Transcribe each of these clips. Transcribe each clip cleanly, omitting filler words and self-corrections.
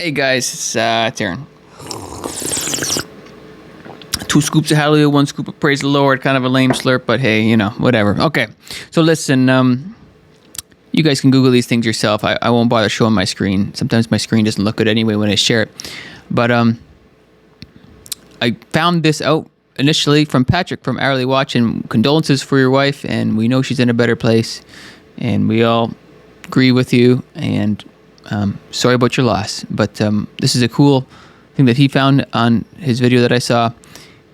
Hey guys, it's Aaron. 2 scoops of hallelujah, 1 scoop of praise the Lord. Kind of a lame slurp, but hey, whatever. Okay, so listen, you guys can Google these things yourself. I won't bother showing my screen. Sometimes my screen doesn't look good anyway when I share it. But I found this out initially from Patrick from Hourly Watch, and condolences for your wife, and we know she's in a better place, and we all agree with you, and sorry about your loss. But this is a cool thing that he found on his video that I saw.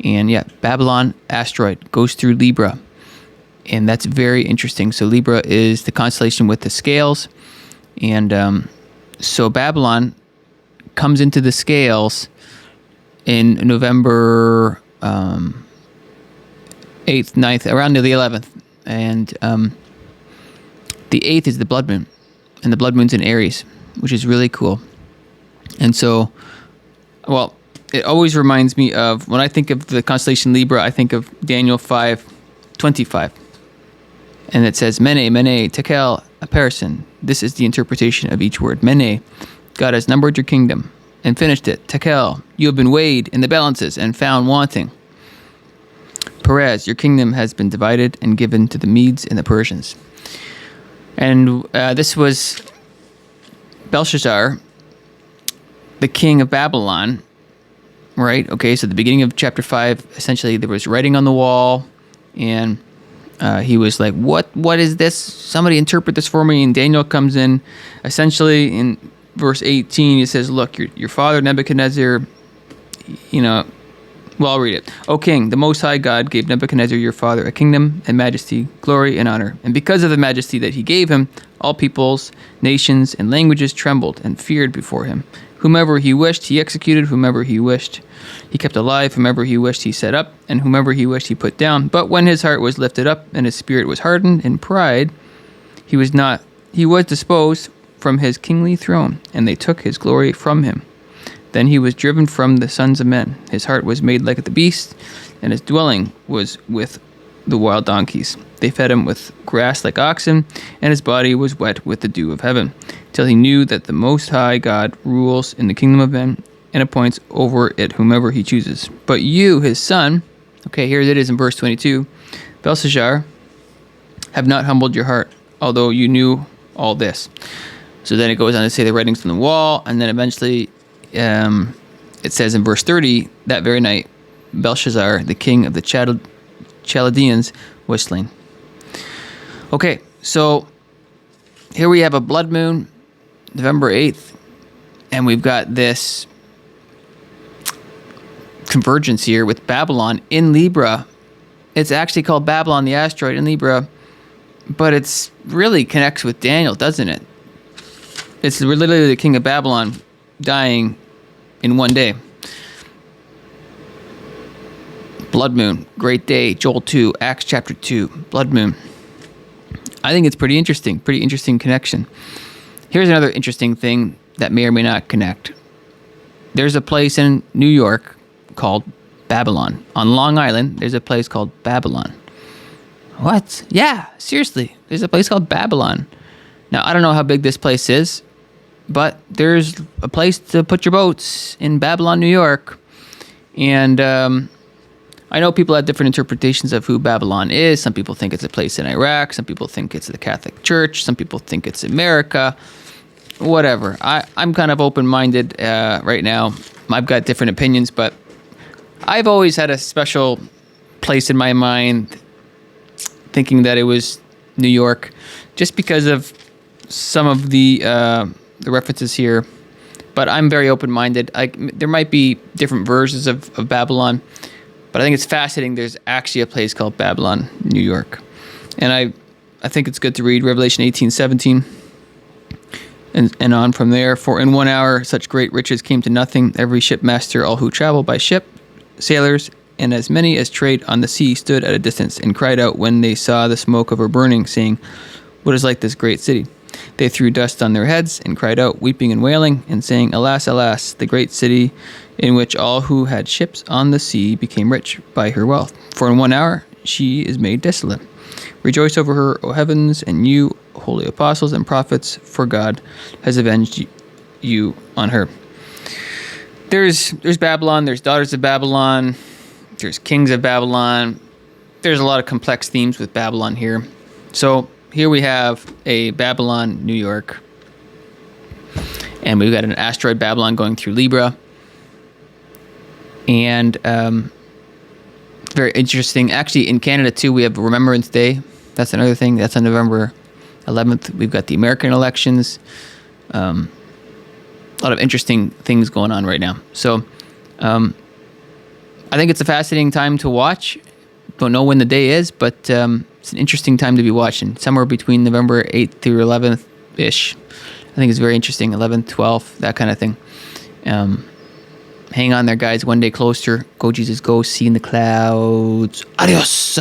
And yeah, Babylon asteroid goes through Libra, and that's very interesting. So Libra is the constellation with the scales, and so Babylon comes into the scales in November 8th, 9th, around the 11th, and the 8th is the blood moon, and the blood moon's in Aries, which is really cool. And so, well, it always reminds me of, when I think of the constellation Libra, I think of Daniel 5:25. And it says, Mene, Mene, Tekel, Aparison. This is the interpretation of each word. Mene, God has numbered your kingdom and finished it. Tekel, you have been weighed in the balances and found wanting. Perez, your kingdom has been divided and given to the Medes and the Persians. And this was Belshazzar, the king of Babylon. Right. Okay. So the beginning of chapter 5, essentially, there was writing on the wall, and he was like, "What is this? Somebody interpret this for me." And Daniel comes in, essentially in verse 18. He says, "Look, your father Nebuchadnezzar, well, I'll read it. O King, the Most High God gave Nebuchadnezzar your father a kingdom and majesty, glory and honor. And because of the majesty that he gave him, all peoples, nations, and languages trembled and feared before him. Whomever he wished, he executed. Whomever he wished, he kept alive. Whomever he wished, he set up. And whomever he wished, he put down. But when his heart was lifted up and his spirit was hardened in pride, he was disposed from his kingly throne, and they took his glory from him. Then he was driven from the sons of men. His heart was made like the beast, and his dwelling was with the wild donkeys. They fed him with grass like oxen, and his body was wet with the dew of heaven, till he knew that the Most High God rules in the kingdom of men and appoints over it whomever he chooses. But you, his son," okay, here it is in verse 22, "Belshazzar, have not humbled your heart, although you knew all this." So then it goes on to say the writings on the wall, and then eventually it says in verse 30, that very night, Belshazzar, the king of the Chaldeans, was slain. Okay, so here we have a blood moon, November 8th, and we've got this convergence here with Babylon in Libra. It's actually called Babylon, the asteroid in Libra, but it's really connects with Daniel, doesn't it? It's literally the king of Babylon dying in one day. Blood moon, great day, Joel 2, Acts chapter 2, blood moon. I think it's pretty interesting connection. Here's another interesting thing that may or may not connect. There's a place in New York called Babylon. On Long Island, there's a place called Babylon. What? Yeah, seriously, there's a place called Babylon. Now, I don't know how big this place is, but there's a place to put your boats in Babylon, New York. And I know people have different interpretations of who Babylon is. Some people think it's a place in Iraq. Some people think it's the Catholic Church. Some people think it's America. Whatever. I'm kind of open-minded right now. I've got different opinions, but I've always had a special place in my mind thinking that it was New York, just because of some of the references here. But I'm very open-minded. There might be different versions of Babylon, but I think it's fascinating. There's actually a place called Babylon, New York. And I think it's good to read Revelation 18:17 and on from there. For in 1 hour such great riches came to nothing. Every shipmaster, all who travel by ship, sailors, and as many as trade on the sea stood at a distance and cried out when they saw the smoke of her burning, saying, What is like this great city? They threw dust on their heads and cried out, weeping and wailing, and saying, Alas, alas, the great city in which all who had ships on the sea became rich by her wealth. For in 1 hour she is made desolate. Rejoice over her, O heavens, and you, holy apostles and prophets, for God has avenged you on her. there's Babylon, there's daughters of Babylon, there's kings of Babylon. There's a lot of complex themes with Babylon here. So here we have a Babylon, New York. And we've got an asteroid Babylon going through Libra. And very interesting. Actually, in Canada, too, we have Remembrance Day. That's another thing. That's on November 11th. We've got the American elections. A lot of interesting things going on right now. So I think it's a fascinating time to watch. Don't know when the day is, but it's an interesting time to be watching. Somewhere between November 8th through 11th-ish. I think it's very interesting. 11th, 12th, that kind of thing. Hang on there, guys. One day closer. Go, Jesus, go. See you in the clouds. Adios.